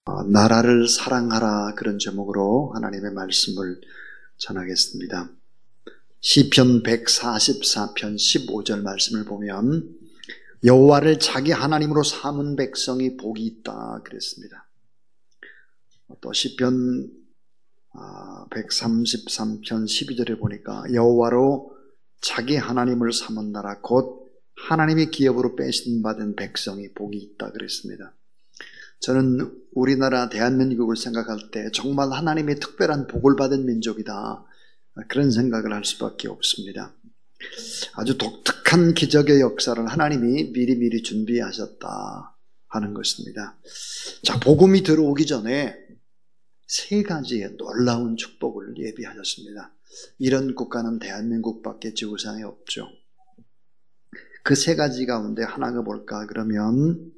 나라를 사랑하라, 그런 제목으로 하나님의 말씀을 전하겠습니다. 시편 144편 15절 말씀을 보면 여호와를 자기 하나님으로 삼은 백성이 복이 있다 그랬습니다. 또 시편 133편 12절에 보니까 여호와로 자기 하나님을 삼은 나라 곧 하나님의 기업으로 빼신받은 백성이 복이 있다 그랬습니다. 저는 우리나라 대한민국을 생각할 때 정말 하나님의 특별한 복을 받은 민족이다, 그런 생각을 할 수밖에 없습니다. 아주 독특한 기적의 역사를 하나님이 미리미리 준비하셨다 하는 것입니다. 자, 복음이 들어오기 전에 세 가지의 놀라운 축복을 예비하셨습니다. 이런 국가는 대한민국밖에 지구상에 없죠. 그 세 가지 가운데 하나가 뭘까 그러면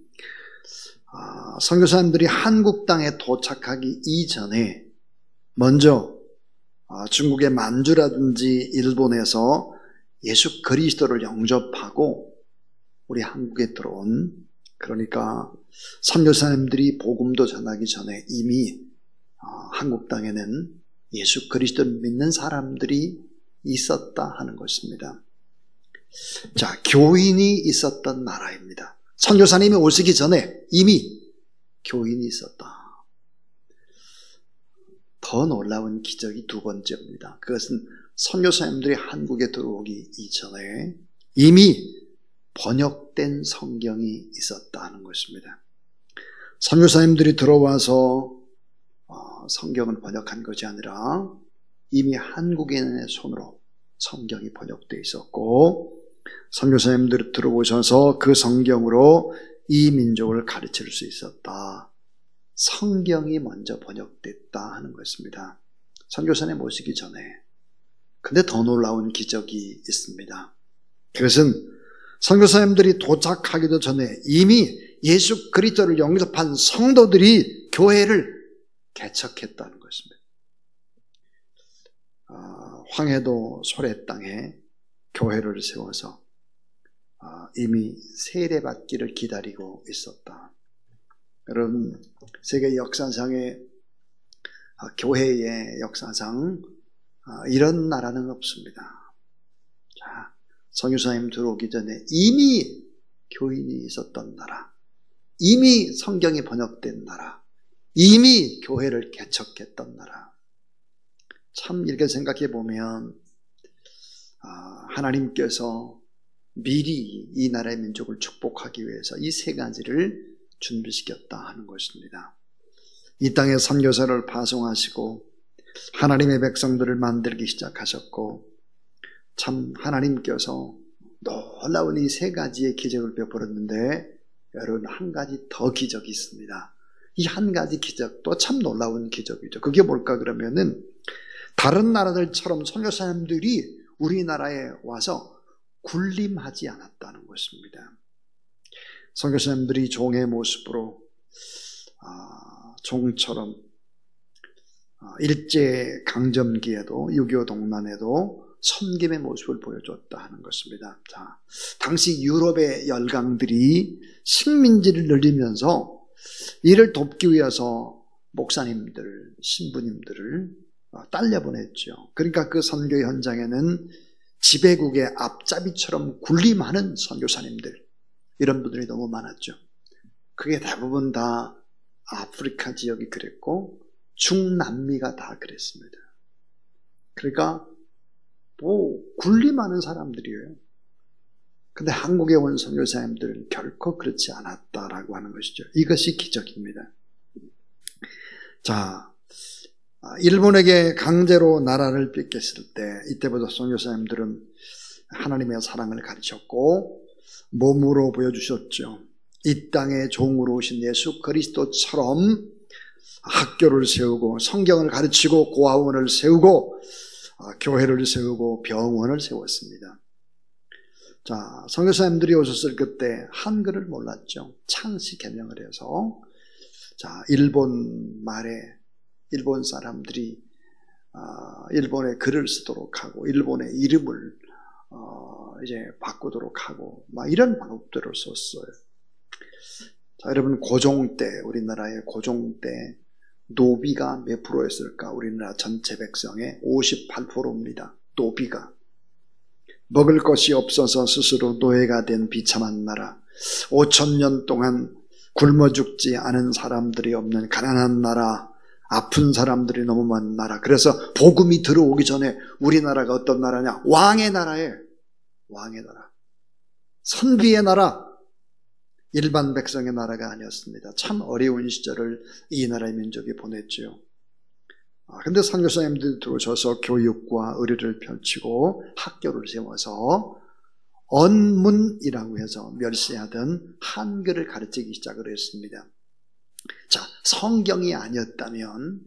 선교사님들이 한국 땅에 도착하기 이전에 먼저 중국의 만주라든지 일본에서 예수 그리스도를 영접하고 우리 한국에 들어온, 그러니까 선교사님들이 복음도 전하기 전에 이미 한국 땅에는 예수 그리스도를 믿는 사람들이 있었다 하는 것입니다. 자, 교인이 있었던 나라입니다. 선교사님이 오시기 전에 이미 교인이 있었다. 더 놀라운 기적이 두 번째입니다. 그것은 선교사님들이 한국에 들어오기 이전에 이미 번역된 성경이 있었다 하는 것입니다. 선교사님들이 들어와서 성경을 번역한 것이 아니라 이미 한국인의 손으로 성경이 번역되어 있었고, 선교사님들이 들어오셔서 그 성경으로 이 민족을 가르칠 수 있었다. 성경이 먼저 번역됐다 하는 것입니다. 선교사님 오시기 전에. 근데 더 놀라운 기적이 있습니다. 그것은 선교사님들이 도착하기도 전에 이미 예수 그리스도를 영접한 성도들이 교회를 개척했다는 것입니다. 황해도 소래 땅에 교회를 세워서 이미 세례받기를 기다리고 있었다. 여러분, 세계 역사상의 교회의 역사상 이런 나라는 없습니다. 자, 선교사님 들어오기 전에 이미 교인이 있었던 나라, 이미 성경이 번역된 나라, 이미 교회를 개척했던 나라. 참 이렇게 생각해 보면 하나님께서 미리 이 나라의 민족을 축복하기 위해서 이 세 가지를 준비시켰다 하는 것입니다. 이 땅에 선교사를 파송하시고 하나님의 백성들을 만들기 시작하셨고, 참 하나님께서 놀라운 이 세 가지의 기적을 베풀었는데, 여러분, 한 가지 더 기적이 있습니다. 이 한 가지 기적도 참 놀라운 기적이죠. 그게 뭘까 그러면은 다른 나라들처럼 선교사님들이 우리나라에 와서 군림하지 않았다는 것입니다. 선교사님들이 종의 모습으로 종처럼 일제강점기에도 6.25 동란에도 섬김의 모습을 보여줬다 하는 것입니다. 자, 당시 유럽의 열강들이 식민지를 늘리면서 이를 돕기 위해서 목사님들, 신부님들을 딸려보냈죠. 그러니까 그 선교 현장에는 지배국의 앞잡이처럼 군림하는 선교사님들, 이런 분들이 너무 많았죠. 그게 대부분 다 아프리카 지역이 그랬고 중남미가 다 그랬습니다. 그러니까 군림하는 사람들이에요. 근데 한국에 온 선교사님들은 결코 그렇지 않았다라고 하는 것이죠. 이것이 기적입니다. 자, 일본에게 강제로 나라를 뺏겼을 때, 이때부터 선교사님들은 하나님의 사랑을 가르쳤고 몸으로 보여주셨죠. 이 땅에 종으로 오신 예수 그리스도처럼 학교를 세우고 성경을 가르치고 고아원을 세우고 교회를 세우고 병원을 세웠습니다. 자, 선교사님들이 오셨을 그때 한글을 몰랐죠. 창씨 개명을 해서, 자, 일본 말에 일본 사람들이 일본의 글을 쓰도록 하고 일본의 이름을 이제 바꾸도록 하고 막 이런 방법들을 썼어요. 자, 여러분 고종 때, 우리나라의 고종 때 노비가 몇 프로였을까? 우리나라 전체 백성의 58%입니다. 노비가. 먹을 것이 없어서 스스로 노예가 된 비참한 나라, 5,000년 동안 굶어 죽지 않은 사람들이 없는 가난한 나라, 아픈 사람들이 너무 많은 나라. 그래서 복음이 들어오기 전에 우리나라가 어떤 나라냐? 왕의 나라예요. 왕의 나라. 선비의 나라. 일반 백성의 나라가 아니었습니다. 참 어려운 시절을 이 나라의 민족이 보냈죠. 근데 선교사님들이 들어오셔서 교육과 의료를 펼치고 학교를 세워서 언문이라고 해서 멸시하던 한글을 가르치기 시작을 했습니다. 자, 성경이 아니었다면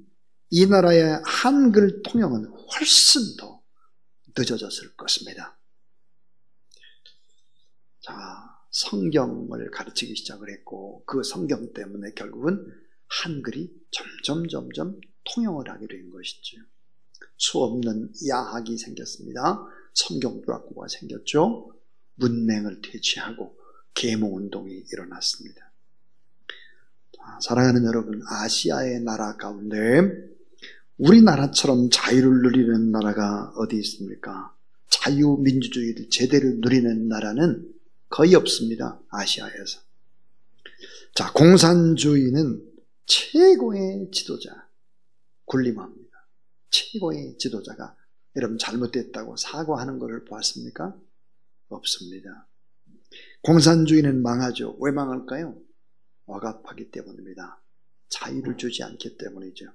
이 나라의 한글 통용은 훨씬 더 늦어졌을 것입니다. 자, 성경을 가르치기 시작을 했고 그 성경 때문에 결국은 한글이 점점 통용을 하게 된 것이죠. 수없는 야학이 생겼습니다. 성경부학부가 생겼죠. 문맹을 퇴치하고 계몽운동이 일어났습니다. 사랑하는 여러분, 아시아의 나라 가운데 우리나라처럼 자유를 누리는 나라가 어디 있습니까? 자유민주주의를 제대로 누리는 나라는 거의 없습니다. 아시아에서. 자, 공산주의는 최고의 지도자, 군림합니다. 최고의 지도자가 여러분 잘못됐다고 사과하는 것을 보았습니까? 없습니다. 공산주의는 망하죠. 왜 망할까요? 억압하기 때문입니다. 자유를 주지 않기 때문이죠.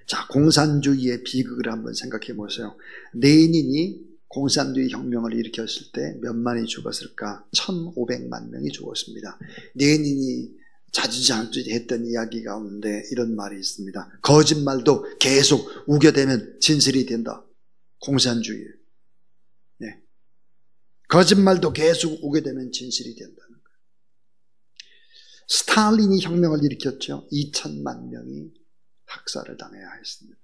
자, 공산주의의 비극을 한번 생각해 보세요. 레닌이 공산주의 혁명을 일으켰을 때 몇만이 죽었을까? 1,500만 명이 죽었습니다. 레닌이 자주자주 했던 이야기 가운데 이런 말이 있습니다. 거짓말도 계속 우겨대면 진실이 된다. 공산주의. 네. 거짓말도 계속 우겨대면 진실이 된다는 거예요. 스탈린이 혁명을 일으켰죠. 2천만 명이 학살을 당해야 했습니다.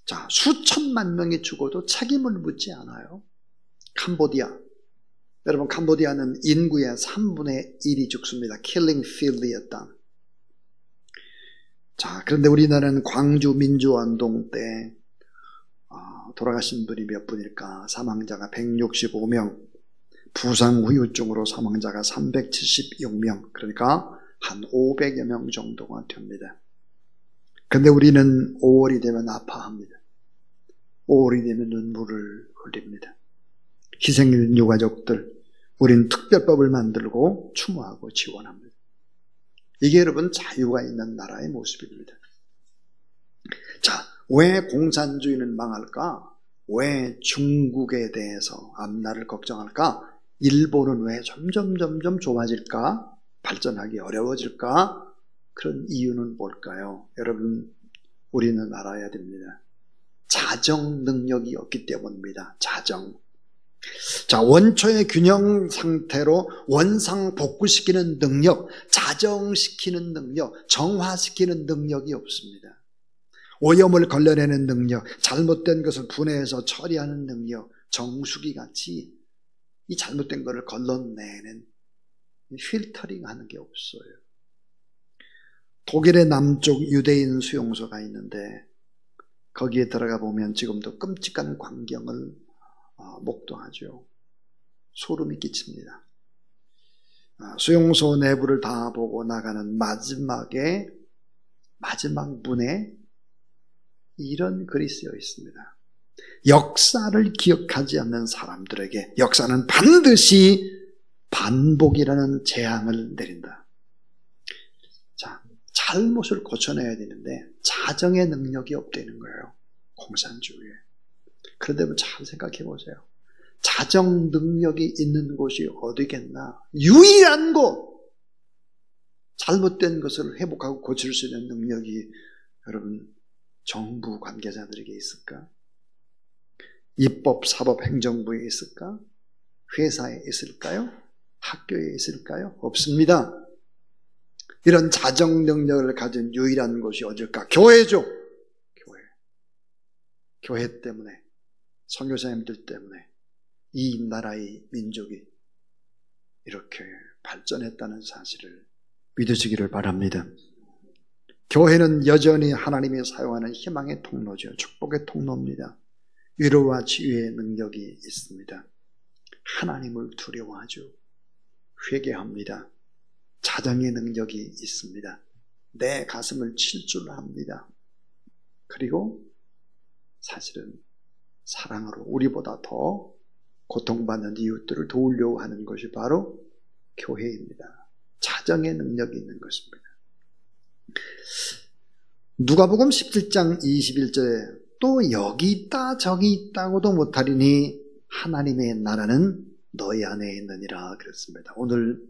자, 수천만 명이 죽어도 책임을 묻지 않아요. 캄보디아. 여러분, 캄보디아는 인구의 3분의 1이 죽습니다. 킬링 필드의 땅. 자, 그런데 우리나라는 광주 민주화운동 때 돌아가신 분이 몇 분일까? 사망자가 165명, 부상 후유증으로 사망자가 376명, 그러니까 한 500여 명 정도가 됩니다. 근데 우리는 5월이 되면 아파합니다. 5월이 되면 눈물을 흘립니다. 희생일 유가족들, 우리는 특별법을 만들고 추모하고 지원합니다. 이게 여러분 자유가 있는 나라의 모습입니다. 자, 왜 공산주의는 망할까? 왜 중국에 대해서 앞날을 걱정할까? 일본은 왜 점점 좁아질까? 발전하기 어려워질까? 그런 이유는 뭘까요? 여러분, 우리는 알아야 됩니다. 자정 능력이 없기 때문입니다. 자정. 자, 원초의 균형 상태로 원상 복구시키는 능력, 자정시키는 능력, 정화시키는 능력이 없습니다. 오염을 걸러내는 능력, 잘못된 것을 분해해서 처리하는 능력, 정수기 같이 이 잘못된 것을 걸러내는 필터링 하는 게 없어요. 독일의 남쪽 유대인 수용소가 있는데 거기에 들어가 보면 지금도 끔찍한 광경을 목도하죠. 소름이 끼칩니다. 수용소 내부를 다 보고 나가는 마지막 문에 이런 글이 쓰여 있습니다. 역사를 기억하지 않는 사람들에게 역사는 반드시 반복이라는 재앙을 내린다. 자, 잘못을 고쳐내야 되는데 자정의 능력이 없다는 거예요. 공산주의에. 그런데 잘 생각해 보세요. 자정 능력이 있는 곳이 어디겠나? 유일한 곳! 잘못된 것을 회복하고 고칠 수 있는 능력이 여러분 정부 관계자들에게 있을까? 입법, 사법, 행정부에 있을까? 회사에 있을까요? 학교에 있을까요? 없습니다. 이런 자정 능력을 가진 유일한 곳이 어딜까? 교회죠. 교회 때문에, 선교사님들 때문에 이 나라의 민족이 이렇게 발전했다는 사실을 믿으시기를 바랍니다. 교회는 여전히 하나님이 사용하는 희망의 통로죠. 축복의 통로입니다. 위로와 치유의 능력이 있습니다. 하나님을 두려워하죠. 회개합니다. 자정의 능력이 있습니다. 내 가슴을 칠 줄 압니다. 그리고 사실은 사랑으로 우리보다 더 고통받는 이웃들을 도우려고 하는 것이 바로 교회입니다. 자정의 능력이 있는 것입니다. 누가복음 17장 21절에 또 여기 있다 저기 있다고도 못하리니 하나님의 나라는 너희 안에 있느니라 그랬습니다. 오늘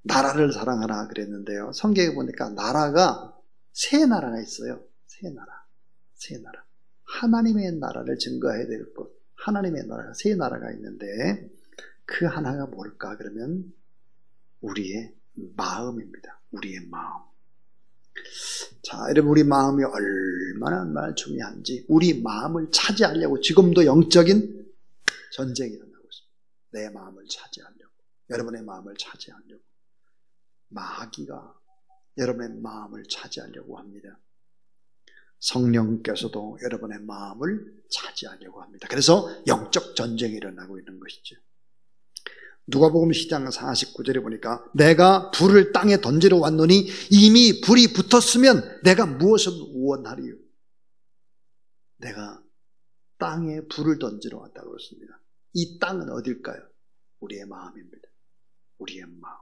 나라를 사랑하라 그랬는데요. 성경에 보니까 나라가 세 나라가 있어요. 세 나라. 하나님의 나라를 증거해야 될 것. 하나님의 나라가 세 나라가 있는데 그 하나가 뭘까? 그러면 우리의 마음입니다. 우리의 마음. 자, 여러분 우리 마음이 얼마나 중요한지 우리 마음을 차지하려고 지금도 영적인 전쟁이 일어나고 있습니다. 내 마음을 차지하려고. 여러분의 마음을 차지하려고. 마귀가 여러분의 마음을 차지하려고 합니다. 성령께서도 여러분의 마음을 차지하려고 합니다. 그래서 영적 전쟁이 일어나고 있는 것이죠. 누가복음 10장 49절에 보니까 내가 불을 땅에 던지러 왔노니 이미 불이 붙었으면 내가 무엇을 원하리요? 내가 땅에 불을 던지러 왔다고 그랬습니다. 이 땅은 어딜까요? 우리의 마음입니다. 우리의 마음.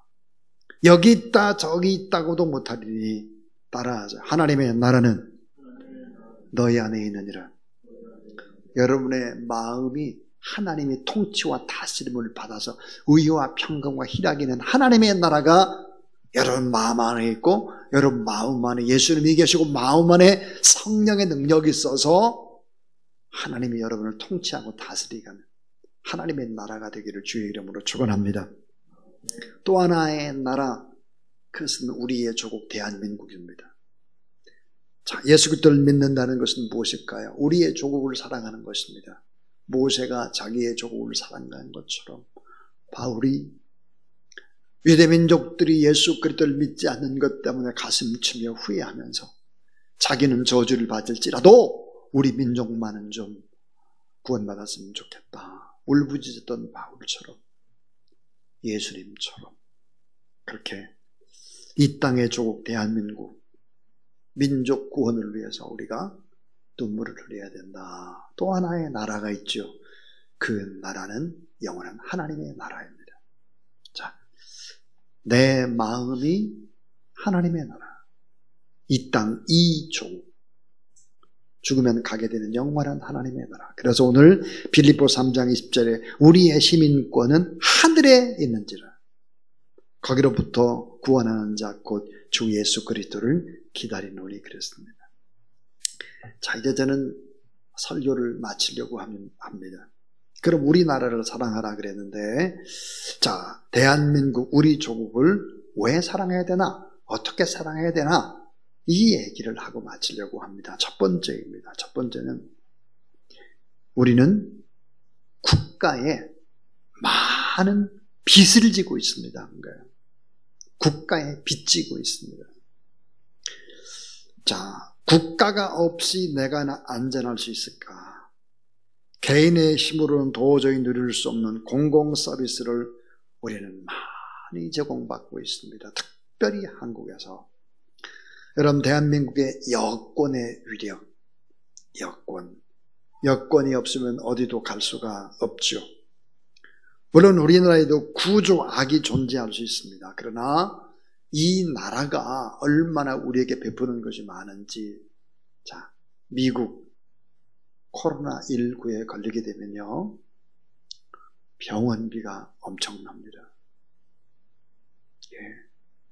여기 있다 저기 있다고도 못하리니 따라하자. 하나님의 나라는 너희 안에 있느니라. 여러분의 마음이 하나님의 통치와 다스림을 받아서 의와 평강과 희락이 있는 하나님의 나라가 여러분 마음 안에 있고 여러분 마음 안에 예수님이 계시고 마음 안에 성령의 능력이 있어서 하나님이 여러분을 통치하고 다스리가는 하나님의 나라가 되기를 주의 이름으로 축원합니다. 또 하나의 나라, 그것은 우리의 조국 대한민국입니다. 자, 예수 그리스도를 믿는다는 것은 무엇일까요? 우리의 조국을 사랑하는 것입니다. 모세가 자기의 조국을 사랑하는 것처럼 바울이 유대민족들이 예수 그리스도를 믿지 않는 것 때문에 가슴 치며 후회하면서 자기는 저주를 받을지라도 우리 민족만은 좀 구원받았으면 좋겠다. 울부짖었던 바울처럼 예수님처럼 그렇게 이 땅의 조국 대한민국 민족 구원을 위해서 우리가 눈물을 흘려야 된다. 또 하나의 나라가 있죠. 그 나라는 영원한 하나님의 나라입니다. 자, 내 마음이 하나님의 나라. 이 땅, 이 조국. 죽으면 가게 되는 영원한 하나님의 나라. 그래서 오늘 빌립보 3장 20절에 우리의 시민권은 하늘에 있는지라. 거기로부터 구원하는 자 곧 주 예수 그리스도를 기다리노니 그랬습니다. 자, 이제 저는 설교를 마치려고 합니다. 그럼 우리나라를 사랑하라 그랬는데, 자, 대한민국 우리 조국을 왜 사랑해야 되나? 어떻게 사랑해야 되나? 이 얘기를 하고 마치려고 합니다. 첫 번째입니다. 첫 번째는 우리는 국가에 많은 빚을 지고 있습니다. 국가에 빚지고 있습니다. 자, 국가가 없이 내가 안전할 수 있을까? 개인의 힘으로는 도저히 누릴 수 없는 공공 서비스를 우리는 많이 제공받고 있습니다. 특별히 한국에서. 여러분, 대한민국의 여권의 위력, 여권이 없으면 어디도 갈 수가 없죠. 물론 우리나라에도 구조악이 존재할 수 있습니다. 그러나 이 나라가 얼마나 우리에게 베푸는 것이 많은지, 자, 미국 코로나19에 걸리게 되면요, 병원비가 엄청납니다. 예,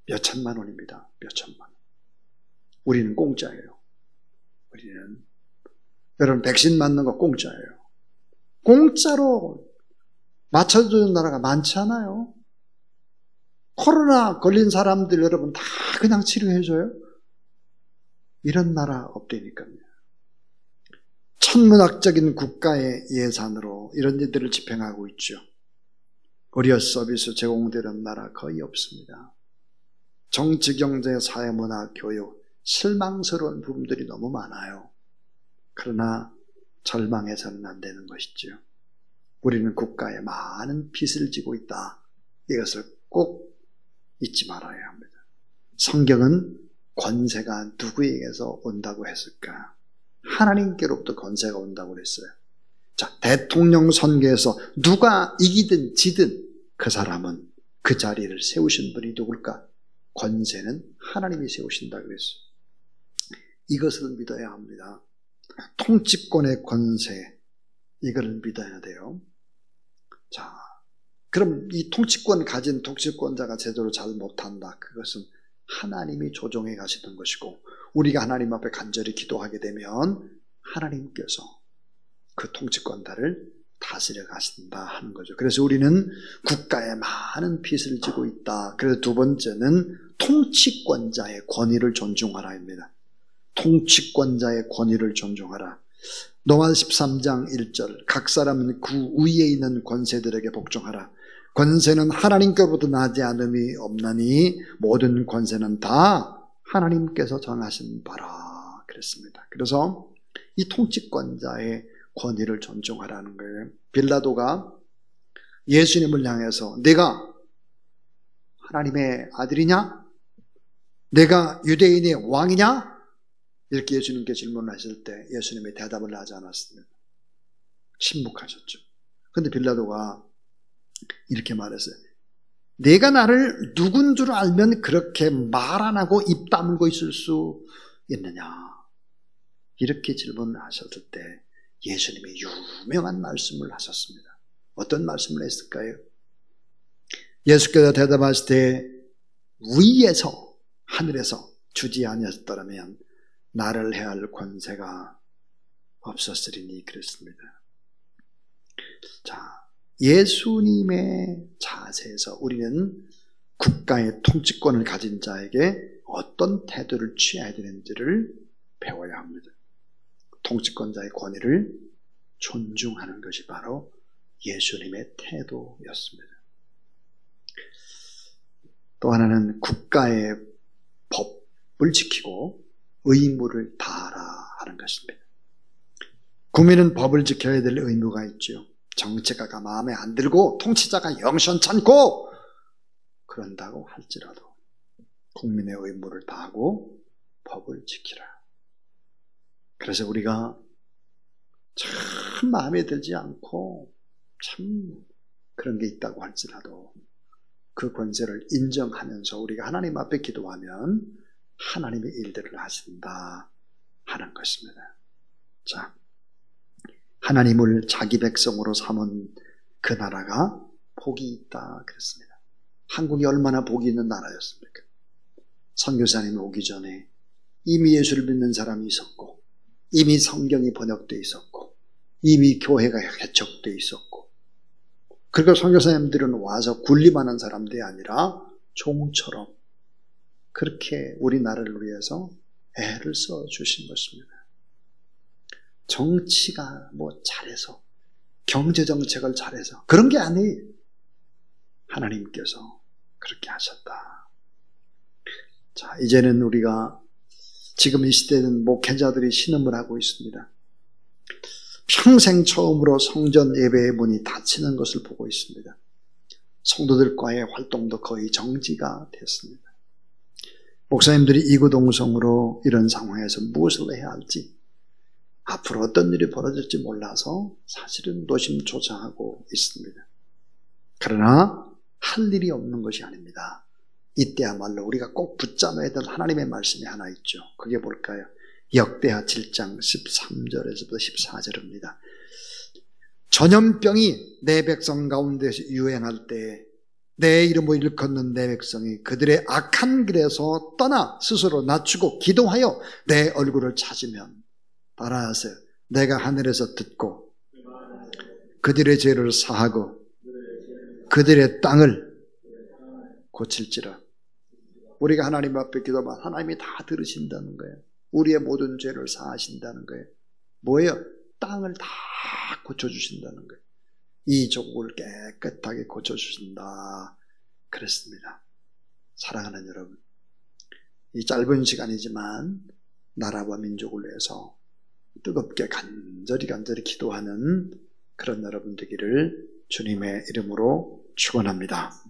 몇 천만 원입니다. 몇 천만 원. 우리는 공짜예요. 우리는, 여러분, 백신 맞는 거 공짜예요. 공짜로 맞춰주는 나라가 많지 않아요? 코로나 걸린 사람들 여러분 다 그냥 치료해줘요? 이런 나라 없다니까요. 천문학적인 국가의 예산으로 이런 일들을 집행하고 있죠. 의료 서비스 제공되는 나라 거의 없습니다. 정치, 경제, 사회, 문화, 교육, 실망스러운 부분들이 너무 많아요. 그러나 절망해서는 안 되는 것이죠. 우리는 국가에 많은 빚을 지고 있다. 이것을 꼭 잊지 말아야 합니다. 성경은 권세가 누구에게서 온다고 했을까? 하나님께로부터 권세가 온다고 그랬어요. 자, 대통령 선거에서 누가 이기든 지든 그 사람은 그 자리를 세우신 분이 누굴까? 권세는 하나님이 세우신다 그랬어요. 이것을 믿어야 합니다. 통치권의 권세, 이걸 믿어야 돼요. 자, 그럼 이 통치권 가진 통치권자가 제대로 잘 못한다. 그것은 하나님이 조정해 가시는 것이고, 우리가 하나님 앞에 간절히 기도하게 되면 하나님께서 그 통치권자를 다스려 가신다 하는 거죠. 그래서 우리는 국가에 많은 빚을 지고 있다. 그래서 두 번째는 통치권자의 권위를 존중하라입니다. 통치권자의 권위를 존중하라. 로마 13장 1절, 각 사람은 그 위에 있는 권세들에게 복종하라. 권세는 하나님께로부터 나지 않음이 없나니 모든 권세는 다 하나님께서 정하신 바라 그랬습니다. 그래서 이 통치권자의 권위를 존중하라는 거예요. 빌라도가 예수님을 향해서 내가 하나님의 아들이냐? 내가 유대인의 왕이냐? 이렇게 예수님께 질문을 했을 때 예수님이 대답을 하지 않았습니다. 침묵하셨죠. 그런데 빌라도가 이렇게 말했어요. 내가 나를 누군 줄 알면 그렇게 말 안 하고 입 다물고 있을 수 있느냐? 이렇게 질문을 하셨을 때 예수님이 유명한 말씀을 하셨습니다. 어떤 말씀을 했을까요? 예수께서 대답하실 때 위에서 하늘에서 주지 아니었더라면 나를 해할 권세가 없었으리니 그랬습니다. 자, 예수님의 자세에서 우리는 국가의 통치권을 가진 자에게 어떤 태도를 취해야 되는지를 배워야 합니다. 통치권자의 권위를 존중하는 것이 바로 예수님의 태도였습니다. 또 하나는 국가의 법을 지키고 의무를 다하라 하는 것입니다. 국민은 법을 지켜야 될 의무가 있죠. 정치가가 마음에 안 들고 통치자가 영시원찮고 그런다고 할지라도 국민의 의무를 다하고 법을 지키라. 그래서 우리가 참 마음에 들지 않고 참 그런 게 있다고 할지라도 그 권세를 인정하면서 우리가 하나님 앞에 기도하면 하나님의 일들을 하신다 하는 것입니다. 자, 하나님을 자기 백성으로 삼은 그 나라가 복이 있다 그랬습니다. 한국이 얼마나 복이 있는 나라였습니까? 선교사님이 오기 전에 이미 예수를 믿는 사람이 있었고, 이미 성경이 번역되어 있었고, 이미 교회가 개척되어 있었고, 그리고 선교사님들은 와서 군림하는 사람들이 아니라 종처럼 그렇게 우리나라를 위해서 애를 써주신 것입니다. 정치가 뭐 잘해서, 경제정책을 잘해서 그런 게 아니에요. 하나님께서 그렇게 하셨다. 자, 이제는 우리가 지금 이 시대는 목회자들이 신음을 하고 있습니다. 평생 처음으로 성전 예배의 문이 닫히는 것을 보고 있습니다. 성도들과의 활동도 거의 정지가 됐습니다. 목사님들이 이구동성으로 이런 상황에서 무엇을 해야 할지, 앞으로 어떤 일이 벌어질지 몰라서 사실은 노심초사하고 있습니다. 그러나 할 일이 없는 것이 아닙니다. 이때야말로 우리가 꼭 붙잡아야 될 하나님의 말씀이 하나 있죠. 그게 뭘까요? 역대하 7장 13절에서부터 14절입니다. 전염병이 내 백성 가운데서 유행할 때 내 이름을 일컫는 내 백성이 그들의 악한 길에서 떠나 스스로 낮추고 기도하여 내 얼굴을 찾으면, 따라하세요. 내가 하늘에서 듣고 그들의 죄를 사하고 그들의 땅을 고칠지라. 우리가 하나님 앞에 기도하면 하나님이 다 들으신다는 거예요. 우리의 모든 죄를 사하신다는 거예요. 뭐예요? 땅을 다 고쳐주신다는 거예요. 이 조국을 깨끗하게 고쳐주신다 그랬습니다. 사랑하는 여러분, 이 짧은 시간이지만 나라와 민족을 위해서 뜨겁게 간절히 기도하는 그런 여러분 되기를 주님의 이름으로 축원합니다.